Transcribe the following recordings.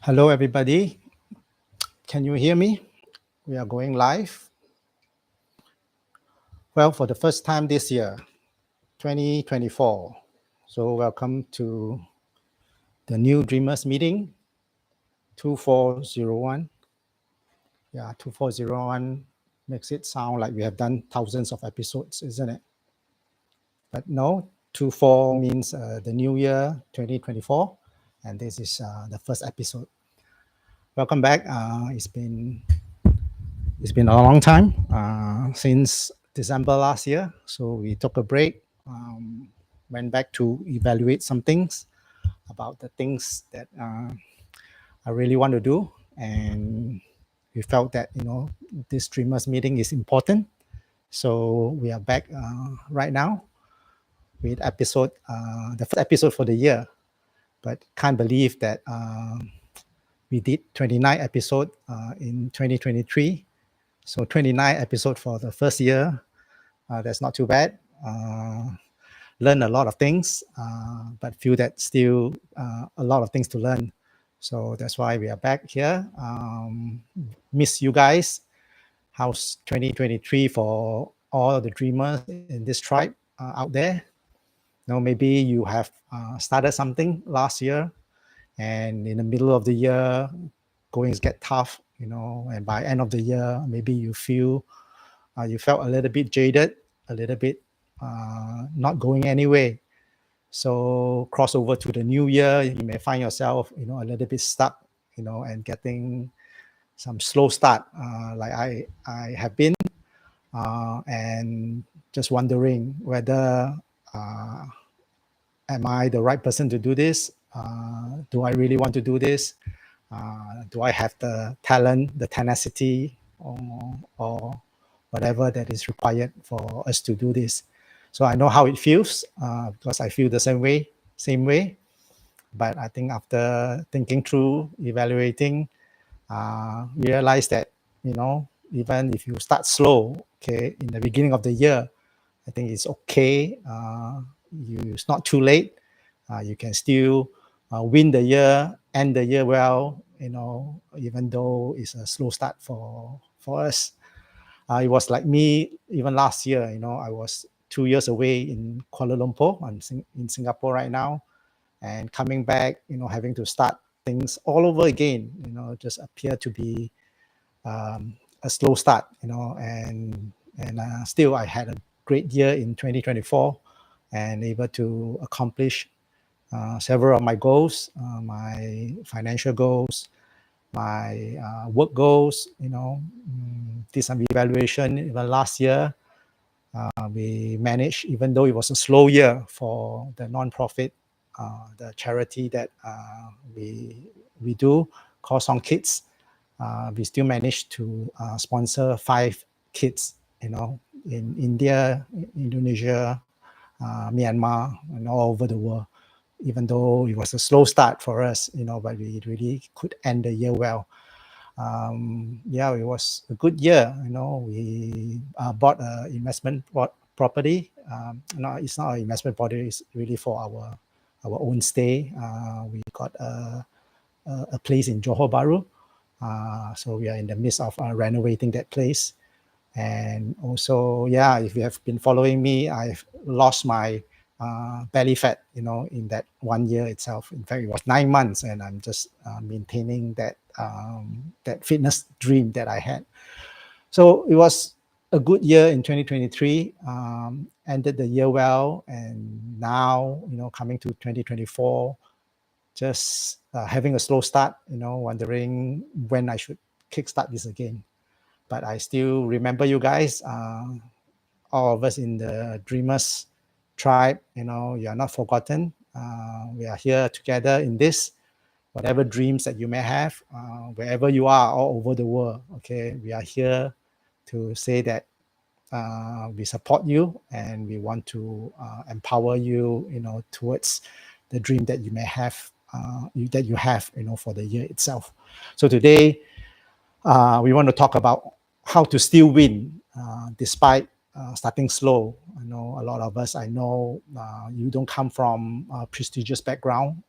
Hello, everybody. Can you hear me? We are going live. Well, for the first time this year, 2024. So welcome to the new Dreamers meeting, 2401. Yeah, 2401 makes it sound like we have done thousands of episodes, isn't it? But no, 24 means the new year, 2024. And this is the first episode. Welcome back. It's been a long time since December last year. So we took a break, went back to evaluate some things about the things that I really want to do. And we felt that, this streamers meeting is important. So we are back right now with the first episode for the year. But can't believe that we did 29 episodes in 2023. So 29 episodes for the first year. That's not too bad. Learn a lot of things, but feel that still a lot of things to learn. So that's why we are back here. Miss you guys. How's 2023 for all the dreamers in this tribe out there? Maybe you have started something last year, and in the middle of the year, goings get tough, and by end of the year, maybe you felt a little bit jaded, a little bit not going anywhere. So cross over to the new year, you may find yourself, a little bit stuck, and getting some slow start, like I have been, and just wondering whether am I the right person to do this? Do I really want to do this? Do I have the talent, the tenacity, or whatever that is required for us to do this? So I know how it feels because I feel the same way. But I think after thinking through, evaluating, realize that, even if you start slow, okay, in the beginning of the year, I think it's okay. It's not too late. You can still win the year, end the year well, even though it's a slow start for us. It was like me, even last year, I was 2 years away in Kuala Lumpur. I'm in Singapore right now. And coming back, having to start things all over again, just appear to be a slow start, and still I had a great year in 2024 and able to accomplish several of my goals, my financial goals, my work goals, did some evaluation even last year. We managed, even though it was a slow year for the non-profit, the charity that we do, called Song Kids, we still managed to sponsor 5 kids, in India, Indonesia, Myanmar, and all over the world. Even though it was a slow start for us, but we really could end the year well. It was a good year. We bought an investment property. No, it's not an investment property. It's really for our own stay. We got a place in Johor Bahru. So we are in the midst of renovating that place. And also, if you have been following me, I've lost my belly fat, in that 1 year itself. In fact, it was 9 months, and I'm just maintaining that fitness dream that I had. So it was a good year in 2023. Ended the year well, and now, coming to 2024, just having a slow start, wondering when I should kickstart this again. But I still remember you guys, all of us in the Dreamers tribe. You are not forgotten. We are here together in this. Whatever dreams that you may have, wherever you are, all over the world. Okay, we are here to say that we support you, and we want to empower you, towards the dream that you may have, for the year itself. So today, we want to talk about how to still win despite starting slow. I know a lot of us, I know you don't come from a prestigious background.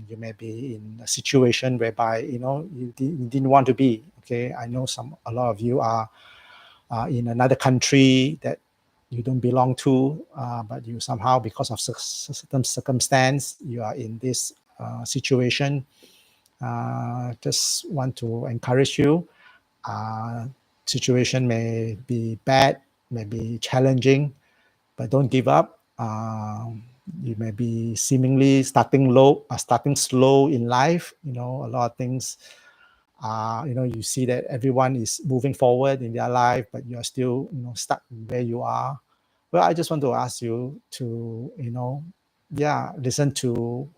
You may be in a situation whereby, you didn't want to be. Okay, I know a lot of you are in another country that you don't belong to, but you somehow, because of certain circumstance, you are in this situation. Just want to encourage you. Situation may be bad, may be challenging, but don't give up. You may be seemingly starting slow in life. A lot of things. You see that everyone is moving forward in their life, but you are still, stuck where you are. Well, I just want to ask you to, listen to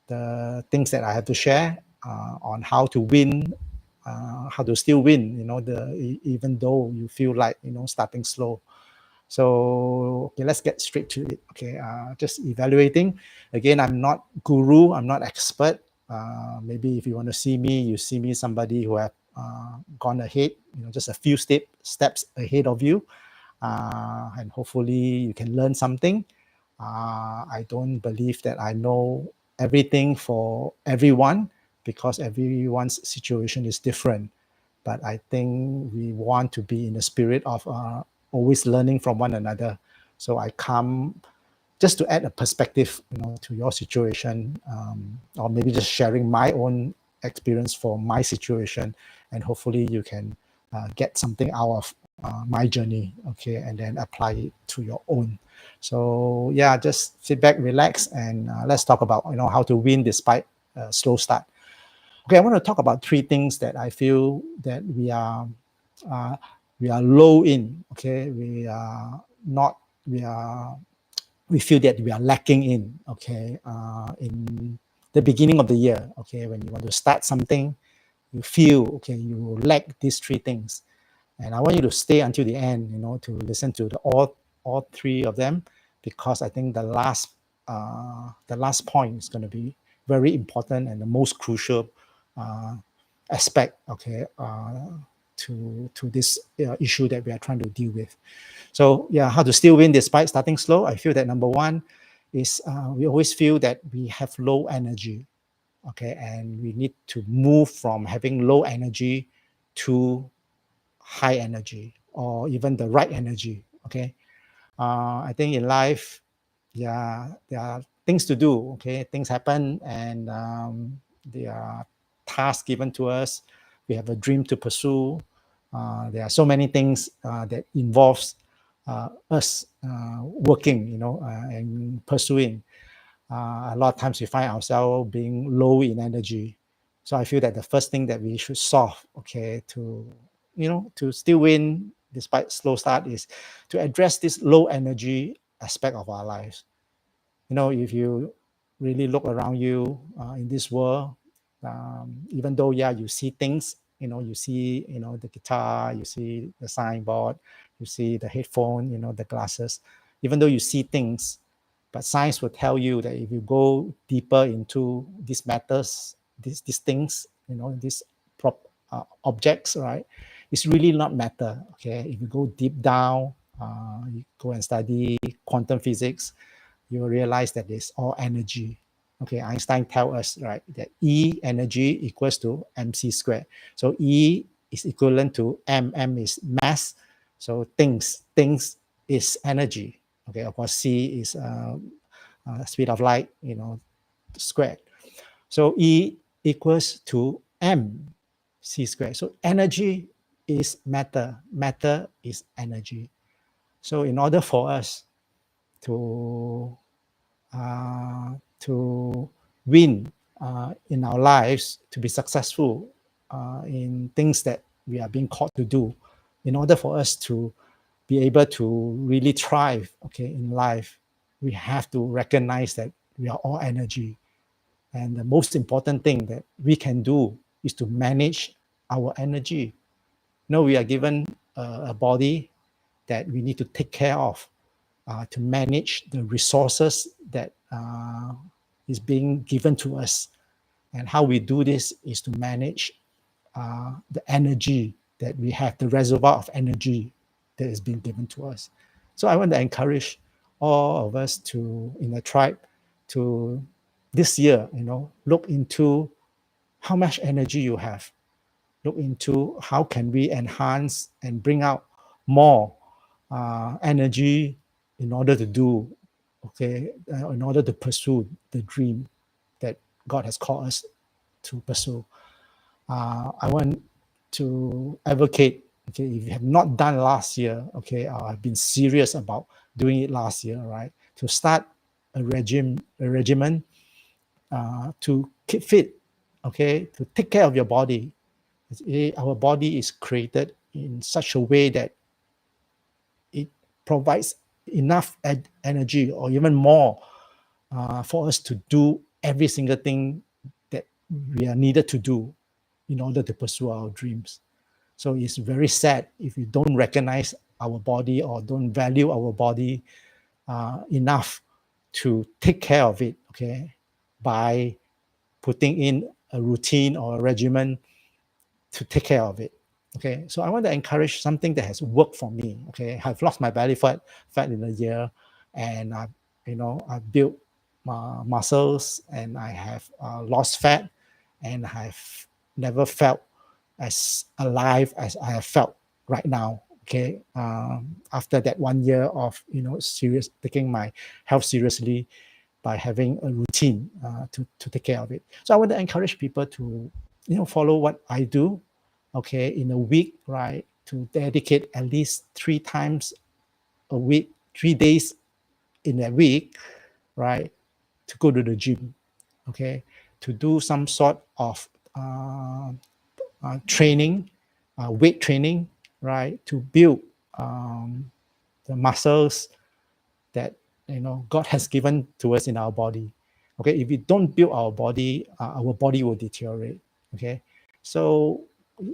the things that I have to share on how to win, how to still win, even though you feel like, starting slow. So, okay, let's get straight to it. Okay, just evaluating. Again, I'm not guru, I'm not expert. Maybe if you want to see me, you see me somebody who have gone ahead, just a few steps ahead of you. And hopefully you can learn something. I don't believe that I know everything for everyone, because everyone's situation is different. But I think we want to be in the spirit of always learning from one another. So I come just to add a perspective, to your situation, or maybe just sharing my own experience for my situation, and hopefully you can get something out of my journey, okay, and then apply it to your own. So yeah, just sit back, relax, and let's talk about how to win despite a slow start. Okay, I want to talk about three things that I feel that we are low in. Okay, we feel that we are lacking in. Okay, in the beginning of the year. Okay, when you want to start something, you feel okay, you lack these three things, and I want you to stay until the end. To listen to all three of them, because I think the last point is going to be very important and the most crucial aspect, okay, to this issue that we are trying to deal with. So yeah, how to still win despite starting slow? I feel that number one is we always feel that we have low energy, okay, and we need to move from having low energy to high energy, or even the right energy, okay. I think in life, yeah, there are things to do, okay, things happen, and there are tasks given to us. We have a dream to pursue. There are so many things that involves us working, and pursuing. A lot of times we find ourselves being low in energy. So I feel that the first thing that we should solve, okay, to still win despite slow start, is to address this low energy aspect of our lives. If you really look around you in this world, even though, yeah, you see things, you see, the guitar, you see the signboard, you see the headphone, the glasses, even though you see things, but science will tell you that if you go deeper into these matters, these things, these objects, right, it's really not matter, okay. If you go deep down, you go and study quantum physics, you will realize that it's all energy. Okay, Einstein tells us, right, that E energy equals to mc squared. So E is equivalent to m is mass. So things is energy. Okay, of course C is speed of light, squared. So E equals to mc squared. So energy is matter. Matter is energy. So in order for us to win in our lives, to be successful in things that we are being called to do, in order for us to be able to really thrive, okay, in life, we have to recognize that we are all energy. And the most important thing that we can do is to manage our energy. We are given a body that we need to take care of, to manage the resources that is being given to us. And how we do this is to manage the energy that we have, the reservoir of energy that is being given to us. So I want to encourage all of us to, in the tribe, to this year, look into how much energy you have. Look into how can we enhance and bring out more energy in order to do, in order to pursue the dream that God has called us to pursue. I want to advocate, okay, if you have not done last year, okay, I've been serious about doing it last year, right, to start a regimen to keep fit, okay, to take care of your body. Our body is created in such a way that it provides enough energy or even more for us to do every single thing that we are needed to do in order to pursue our dreams. So it's very sad if you don't recognize our body or don't value our body enough to take care of it, okay, by putting in a routine or a regimen to take care of it. Okay, so I want to encourage something that has worked for me. Okay, I've lost my belly fat in a year, and I've built muscles, and I have lost fat, and I've never felt as alive as I have felt right now. Okay, after that 1 year of taking my health seriously by having a routine to take care of it. So I want to encourage people to follow what I do, okay, in a week, right, to dedicate at least 3 times a week, 3 days in a week, right, to go to the gym, okay, to do some sort of training, weight training, right, to build the muscles that God has given to us in our body. Okay, if we don't build our body will deteriorate. Okay, so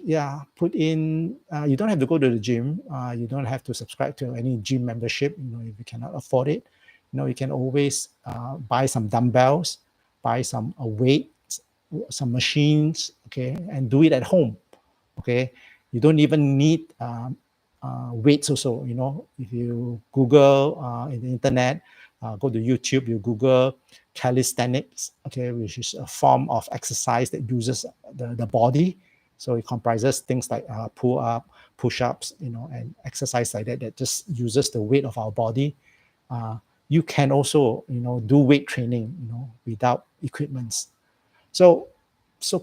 yeah, put in. You don't have to go to the gym. You don't have to subscribe to any gym membership. If you cannot afford it, you can always buy some dumbbells, buy some weights, some machines. Okay, and do it at home. Okay, you don't even need weights also. If you Google in the internet, go to YouTube, you Google calisthenics, okay, which is a form of exercise that uses the body. So it comprises things like pull up, push ups, and exercise like that just uses the weight of our body. You can also do weight training without equipments. So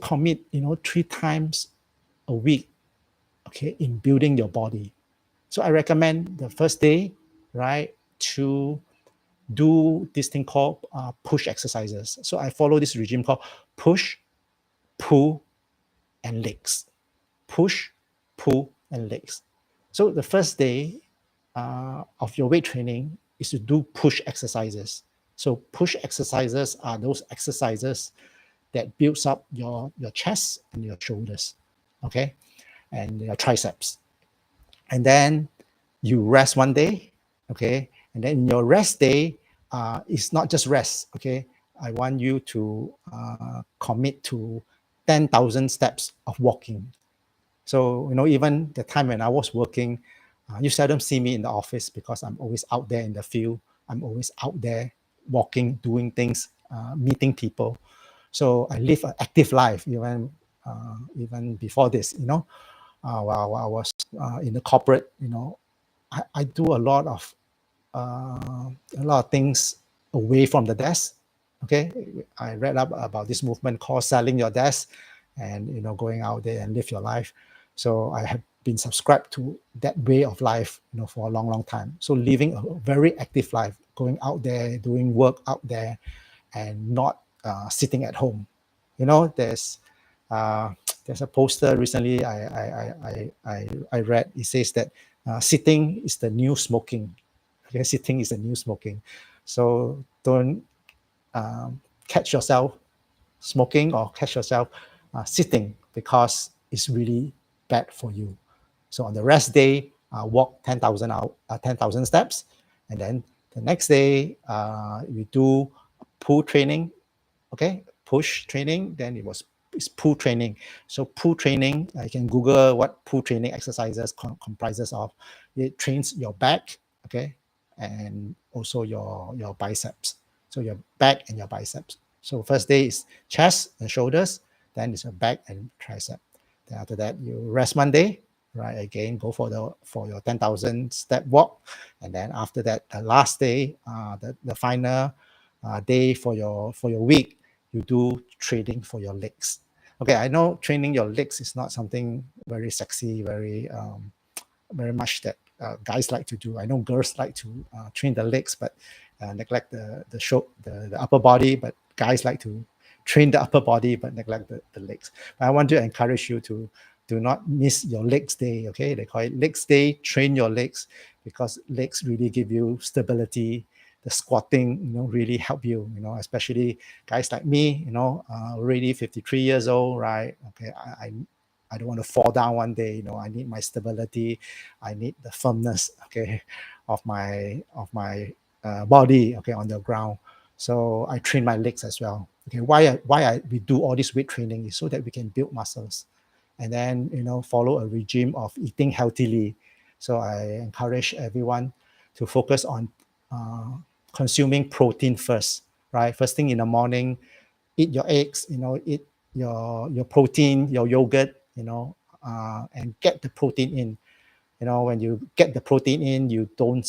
commit 3 times a week, okay, in building your body. So I recommend the first day, right, to do this thing called push exercises. So I follow this regime called push, pull, and legs. Push, pull, and legs. So the first day of your weight training is to do push exercises. So push exercises are those exercises that builds up your chest and your shoulders, okay, and your triceps. And then you rest 1 day, okay, and then in your rest day, it's not just rest, okay. I want you to commit to 10,000 steps of walking. So even the time when I was working, you seldom see me in the office because I'm always out there in the field. I'm always out there walking, doing things, meeting people. So I live an active life even before this. While I was in the corporate, I do a lot of things away from the desk. Okay, I read up about this movement called selling your desk, and going out there and live your life. So I have been subscribed to that way of life, for a long, long time. So living a very active life, going out there, doing work out there, and not sitting at home. There's a poster recently I read. It says that sitting is the new smoking. Okay, sitting is the new smoking. So don't catch yourself smoking or catch yourself sitting, because it's really bad for you. So on the rest day, walk 10,000 steps, and then the next day we do pull training. Okay, push training. Then it's pull training. So pull training, you can Google what pull training exercises comprises of. It trains your back. Okay, and also your biceps. So your back and your biceps. So first day is chest and shoulders, then it's your back and tricep. Then after that, you rest Monday, right? Again, go for your 10,000 step walk, and then after that, the last day, the final day for your week, you do training for your legs. Okay, I know training your legs is not something very sexy, very much that guys like to do. I know girls like to train the legs, but neglect the upper body. But guys like to train the upper body, but neglect the legs. But I want to encourage you to do not miss your legs day. Okay, they call it legs day. Train your legs because legs really give you stability. The squatting, really help you. Especially guys like me. Already 53 years old, right? Okay, I don't want to fall down one day. I need my stability. I need the firmness, okay, of my body, okay, on the ground. So I train my legs as well. Okay, we do all this weight training is so that we can build muscles, and then follow a regime of eating healthily. So I encourage everyone to focus on consuming protein first, right? First thing in the morning, eat your eggs, eat your protein, your yogurt, and get the protein in. When you get the protein in, you don't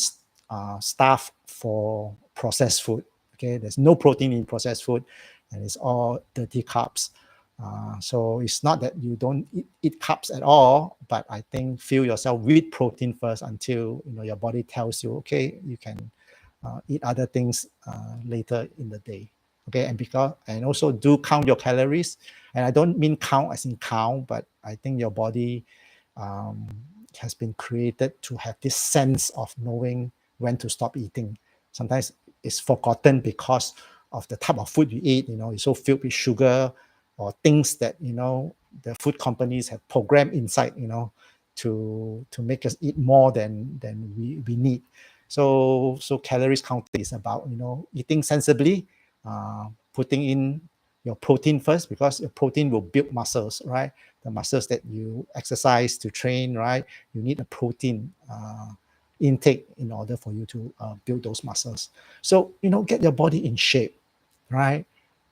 starve for processed food. Okay, there's no protein in processed food, and it's all dirty carbs. So it's not that you don't eat carbs at all, but I think fill yourself with protein first until your body tells you, okay, you can eat other things later in the day. Okay, and also do count your calories. And I don't mean count as in count, but I think your body um, has been created to have this sense of knowing when to stop eating. Sometimes it's forgotten because of the type of food you eat. It's so filled with sugar or things that the food companies have programmed inside. To make us eat more than we need. So calories counting is about eating sensibly, putting in your protein first because your protein will build muscles, right? The muscles that you exercise to train, right? You need a protein intake in order for you to build those muscles. So get your body in shape, right?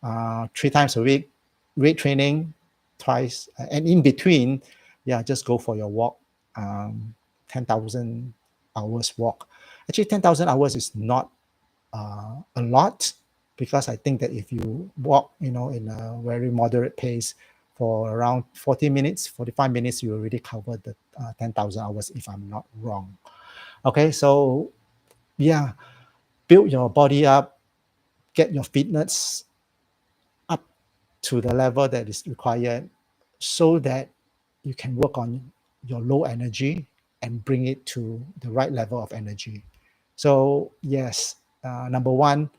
3 times a week, weight training, twice, and in between, just go for your walk. 10,000 hours walk. Actually, 10,000 hours is not a lot because I think that if you walk, in a very moderate pace for around 40 minutes, 45 minutes, you already covered the 10,000 hours if I'm not wrong. Okay, so build your body up, get your fitness up to the level that is required so that you can work on your low energy and bring it to the right level of energy. So yes, number one,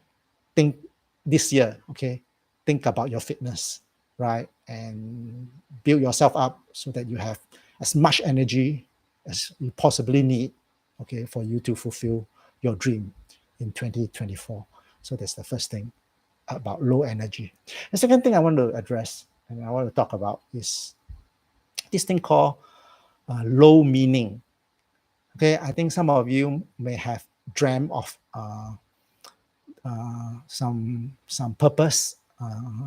think this year, okay, think about your fitness, right? And build yourself up so that you have as much energy as you possibly need, okay, for you to fulfill your dream in 2024. So that's the first thing about low energy. The second thing I want to address and I want to talk about is this thing called low meaning. Okay, I think some of you may have dreamt of some purpose,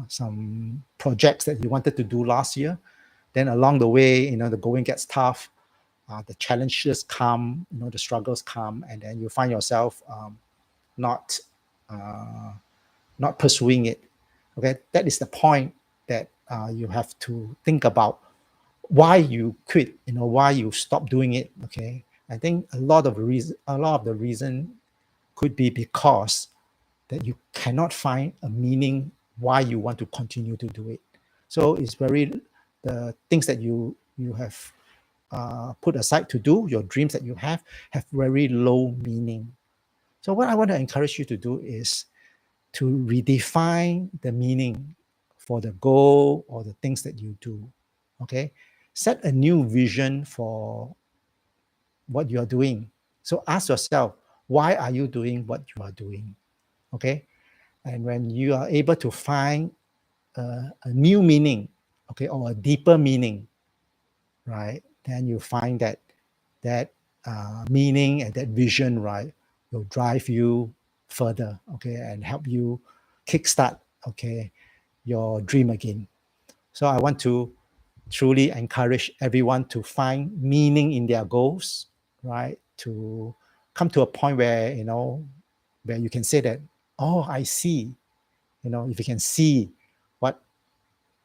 some projects that you wanted to do last year. Then along the way, the going gets tough, the challenges come, the struggles come, and then you find yourself not uh, not pursuing it. Okay, that is the point that you have to think about why you quit. Why you stop doing it. Okay, I think a lot of the reason could be because that you cannot find a meaning why you want to continue to do it. So it's the things that you have put aside to do, your dreams that you have very low meaning. So what I want to encourage you to do is to redefine the meaning for the goal or the things that you do. Okay, set a new vision for what you are doing. So ask yourself, why are you doing what you are doing? Okay, and when you are able to find a new meaning, okay, or a deeper meaning, right, then you find that meaning and that vision, right, will drive you further, okay, and help you kickstart, okay, your dream again. So I want to truly encourage everyone to find meaning in their goals, right? To come to a point where, where you can say that, oh, I see, if you can see what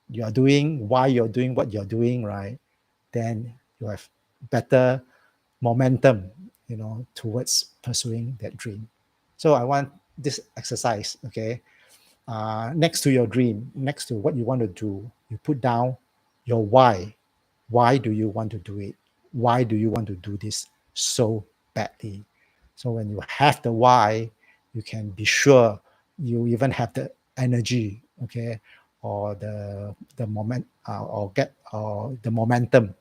you are doing, why you're doing what you're doing, right? Then you have better momentum, towards pursuing that dream. So I want this exercise, okay? Next to your dream, next to what you want to do, you put down your why. Why do you want to do it? Why do you want to do this so badly? So when you have the why, you can be sure you even have the energy, okay, or the moment, or the momentum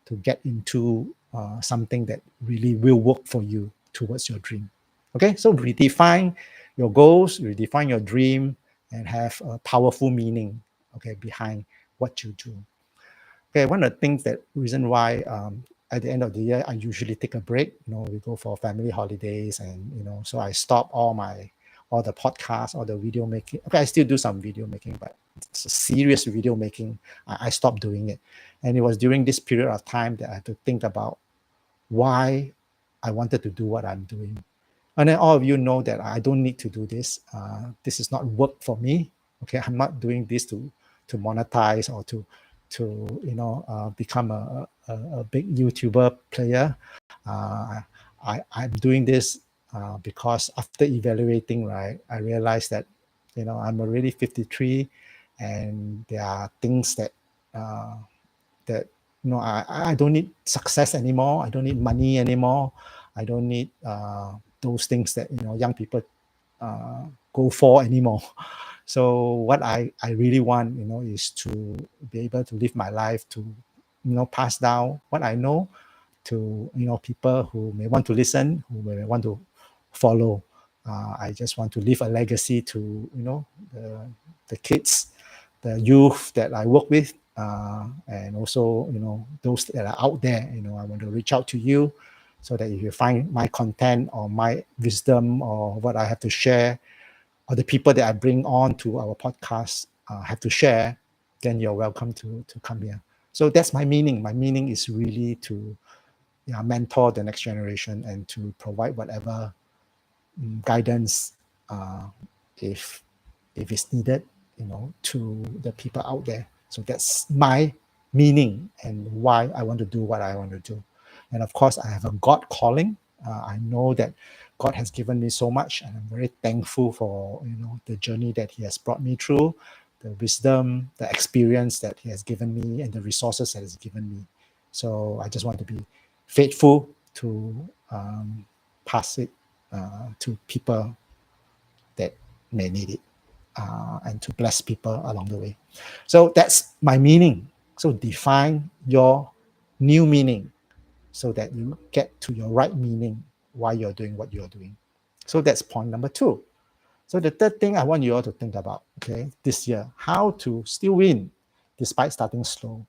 to get into something that really will work for you towards your dream. Okay, so redefine your goals, redefine your dream, and have a powerful meaning, okay, behind what you do. Okay, one of the things that reason why at the end of the year I usually take a break. We go for family holidays, and so I stop all the podcasts, all the video making. Okay, I still do some video making, but it's a serious video making. I stopped doing it, and it was during this period of time that I had to think about why I wanted to do what I'm doing. And then all of you know that I don't need to do this. This is not work for me. Okay, I'm not doing this to monetize or to become a big YouTuber player. I'm doing this because after evaluating, right, I realized that I'm already 53, and there are things that I don't need success anymore. I don't need money anymore. I don't need those things that young people go for anymore. So what I really want is to be able to live my life, to pass down what I know to people who may want to listen, who may want to follow. I just want to leave a legacy to the kids, the youth that I work with, and also those that are out there. I want to reach out to you, so that if you find my content or my wisdom or what I have to share, or the people that I bring on to our podcast have to share, then you're welcome to come here. So that's my meaning. My meaning is really to mentor the next generation and to provide whatever guidance if it's needed, to the people out there. So that's my meaning and why I want to do what I want to do. And of course, I have a God calling. I know that God has given me so much, and I'm very thankful for the journey that He has brought me through, the wisdom, the experience that He has given me, and the resources that He's given me. So I just want to be faithful to pass it to people that may need it, and to bless people along the way. So that's my meaning. So define your new meaning so that you get to your right meaning why you're doing what you're doing. So that's point number 2. So the third thing I want you all to think about, okay, this year, how to still win despite starting slow,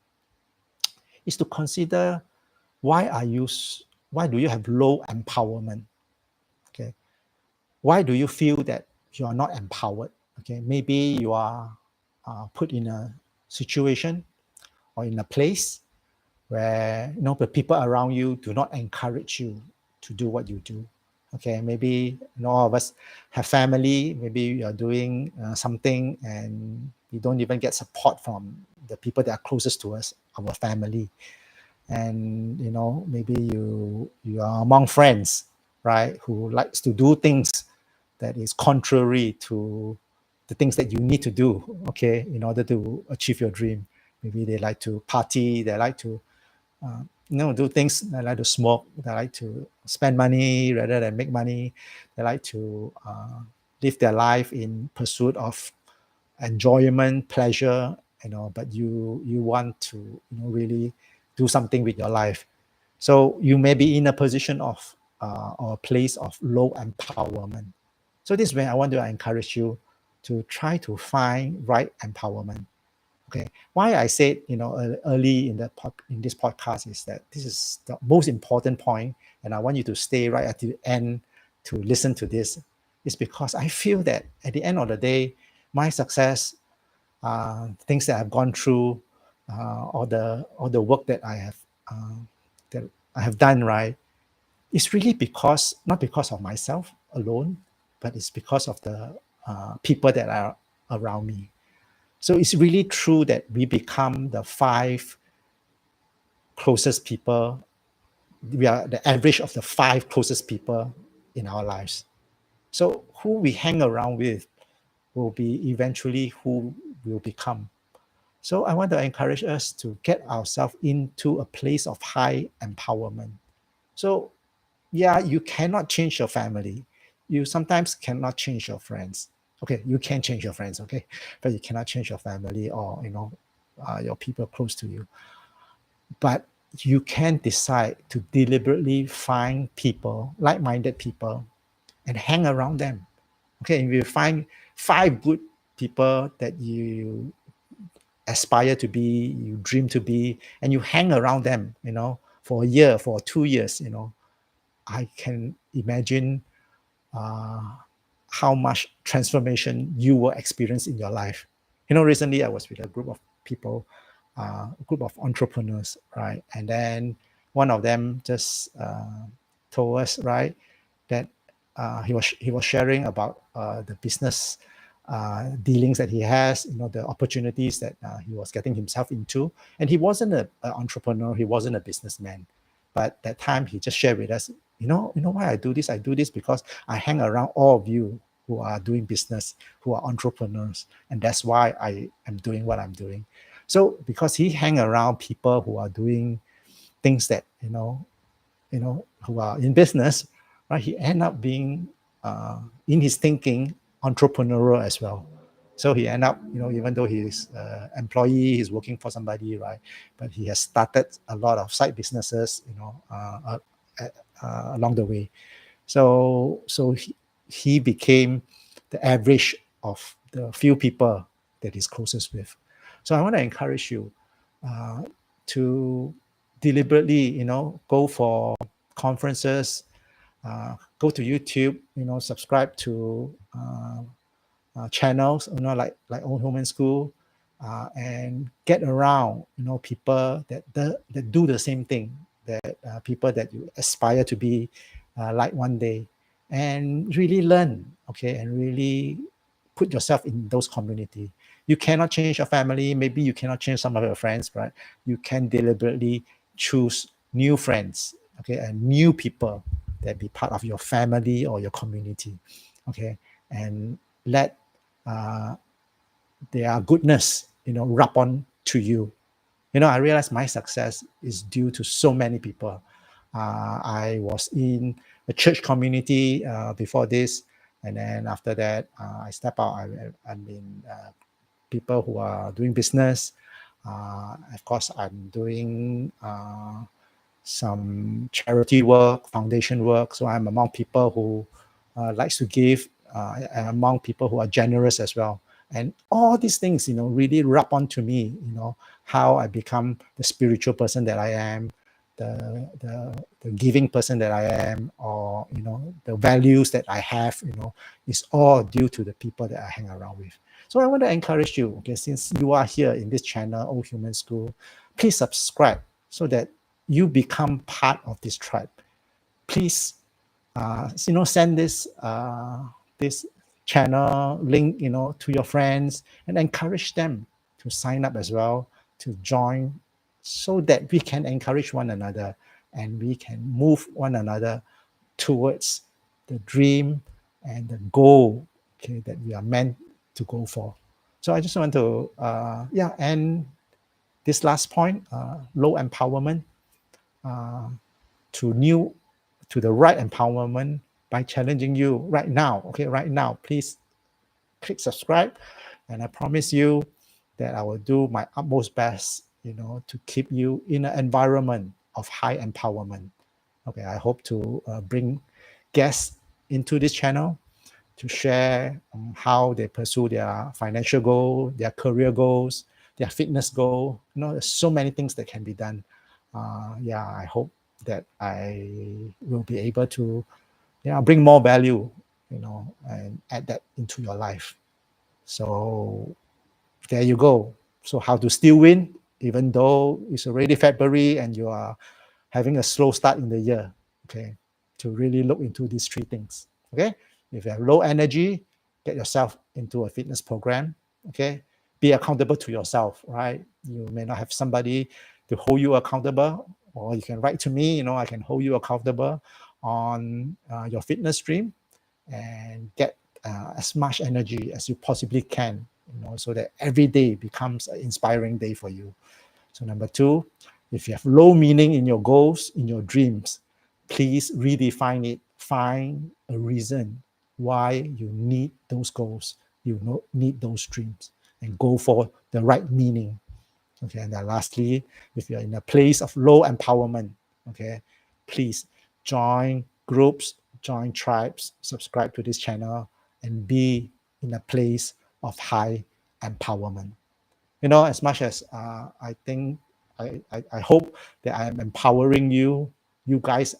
is to consider why do you have low empowerment? Okay, why do you feel that you are not empowered? Okay, maybe you are put in a situation or in a place where the people around you do not encourage you to do what you do. Okay, maybe all of us have family. Maybe you're doing something and you don't even get support from the people that are closest to us, our family. And maybe you are among friends, right, who likes to do things that is contrary to the things that you need to do, okay, in order to achieve your dream. Maybe they like to party, they like to do things, they like to smoke, they like to spend money rather than make money, they like to live their life in pursuit of enjoyment, pleasure, but you want to really do something with your life. So you may be in a position of or a place of low empowerment. So this is where I want to encourage you to try to find right empowerment. Okay, why I said early in this podcast is that this is the most important point, and I want you to stay right at the end to listen to this is because I feel that at the end of the day, my success, things that I've gone through, all the work that that I have done, right, it's really because not because of myself alone, but it's because of the people that are around me. So it's really true that we become the 5 closest people. We are the average of the 5 closest people in our lives. So who we hang around with will be eventually who we'll become. So I want to encourage us to get ourselves into a place of high empowerment. So yeah, you cannot change your family. You sometimes cannot change your friends. Okay, you can change your friends, okay, but you cannot change your family or your people close to you. But you can decide to deliberately find people, like-minded people, and hang around them. Okay, if you find 5 good people that you aspire to be, you dream to be, and you hang around them, for a year, for 2 years, I can imagine uh, how much transformation you will experience in your life. Recently I was with a group of people, a group of entrepreneurs, right? And then one of them just told us, right, that he was sharing about the business dealings that he has, the opportunities that he was getting himself into. And he wasn't an entrepreneur, he wasn't a businessman. But that time he just shared with us, why I do this? I do this because I hang around all of you who are doing business, who are entrepreneurs. And that's why I am doing what I'm doing. So because he hang around people who are doing things that, who are in business, right? He end up being, in his thinking, entrepreneurial as well. So he end up, even though he's employee, he's working for somebody, right? But he has started a lot of side businesses, along the way. So he became the average of the few people that he's closest with. So I want to encourage you to deliberately, go for conferences, go to YouTube, subscribe to channels, like Old Home and School, and get around, people that do the same thing, that people that you aspire to be like one day, and really learn, okay, and really put yourself in those community. You cannot change your family, maybe you cannot change some of your friends, right? You can deliberately choose new friends, okay, and new people that be part of your family or your community, okay, and let their goodness, rub on to you. I realize my success is due to so many people. I was in a church community before this, and then after that, I step out. I'm in people who are doing business. Of course, I'm doing some charity work, foundation work. So I'm among people who likes to give, and among people who are generous as well. And all these things, really rub onto me, how I become the spiritual person that I am, the giving person that I am, or, the values that I have, is all due to the people that I hang around with. So I want to encourage you, okay, since you are here in this channel, Old Human School, please subscribe so that you become part of this tribe. Please, send this channel link, to your friends, and encourage them to sign up as well, to join, so that we can encourage one another and we can move one another towards the dream and the goal, okay, that we are meant to go for. So I just want to, end this last point, low empowerment, to the right empowerment by challenging you right now. Okay, right now, please click subscribe, and I promise you that I will do my utmost best, to keep you in an environment of high empowerment. Okay, I hope to bring guests into this channel to share how they pursue their financial goal, their career goals, their fitness goal. There's so many things that can be done. I hope that I will be able to bring more value, and add that into your life. So there you go. So how to still win, even though it's already February and you are having a slow start in the year. Okay, to really look into these three things. Okay, if you have low energy, get yourself into a fitness program. Okay, be accountable to yourself. Right, you may not have somebody to hold you accountable, or you can write to me. I can hold you accountable on your fitness stream, and get as much energy as you possibly can, so that every day becomes an inspiring day for you. So number two, if you have low meaning in your goals, in your dreams, please redefine it. Find a reason why you need those goals, you need those dreams, and go for the right meaning. Okay, and then lastly, if you're in a place of low empowerment, okay, please join groups, join tribes, subscribe to this channel, and be in a place of high empowerment. As much as I think, I hope that I am empowering you, you guys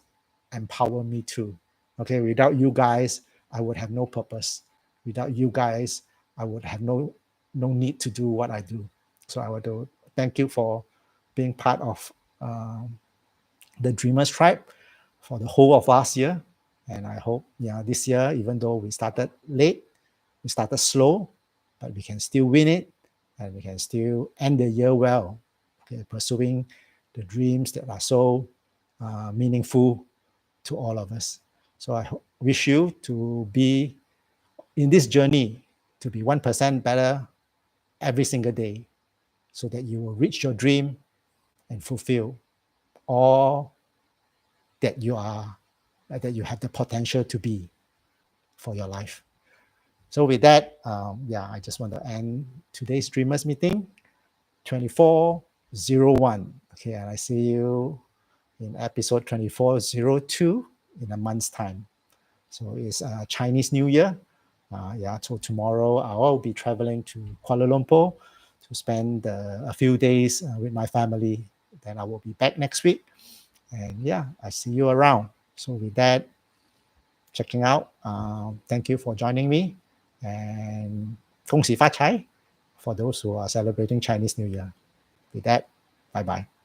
empower me too. Okay, without you guys, I would have no purpose. Without you guys, I would have no need to do what I do. So I want to thank you for being part of the Dreamers Tribe for the whole of last year. And I hope, this year, even though we started late, we started slow, but we can still win it, and we can still end the year well, okay, pursuing the dreams that are so meaningful to all of us. So I wish you to be in this journey, to be 1% better every single day, so that you will reach your dream and fulfill all that you are, that you have the potential to be for your life. So with that, I just want to end today's Dreamers meeting, 2401. Okay, and I see you in episode 2402 in a month's time. So it's Chinese New Year. So tomorrow I will be traveling to Kuala Lumpur to spend a few days with my family. Then I will be back next week. And I see you around. So with that, checking out. Thank you for joining me. And 恭喜發財 for those who are celebrating Chinese New Year. With that, bye-bye.